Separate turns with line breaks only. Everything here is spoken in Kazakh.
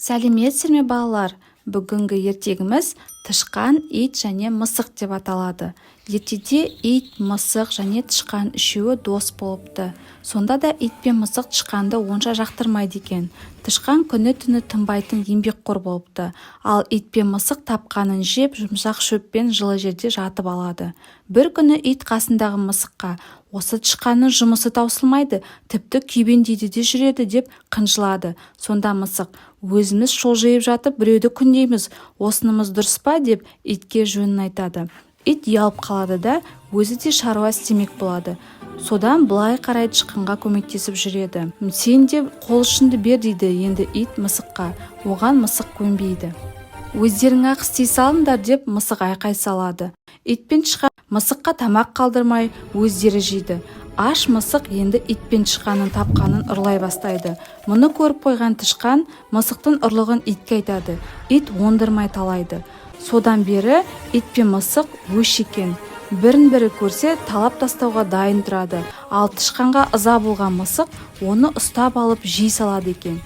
Сәлеметсіздер ме балалар? Бүгінгі ертегіміз тышқан, ит және мысық деп аталады. Ертеде ит, мысық және тышқан үшеуі дос болыпты. Сонда да ит пен мысық тышқанды онша жақтырмайды екен. Тышқан күні-түні тынбайтын еңбекқор болыпты. Ал ит пен мысық тапқанын жеп, жұмсақ шөппен жылы жерде жатып алады. Бір күні ит қасындағы мысыққа: "Осы тышқанның жұмысы таусылмайды, тіпті күйбеңдейді де жүреді" деп қынжылады. Сонда мысық: "Өзіміз шолжиып жатып біреуді күндейміз, осынымыз дұрыс па?" деп итке жөнін айтады. Ит ұялып қалады да өзі де шаруа істемек болады. Содан былай қарай тышқанға көмектесіп жүреді. "Сен де қол ұшыңды бер" дейді енді ит мысыққа. Оған мысық көнбейді. "Өздерің ақ істей салыңдар" деп мысық айқай салады. Ит пен тышқан мысыққа тамақ қалдырмай өздері жейді. Аш мысық енді ит пен тышқанның тапқанын ұрлай бастайды. Мұны көріп қойған тышқан мысықтың ұрлығын итке айтады. Ит оңдырмай талайды. Содан бері ит пен мысық өш екен. Бірін-бірі көрсе талап тастауға дайын тұрады. Ал тышқанға ыза болған мысық оны ұстап алып жей салады екен.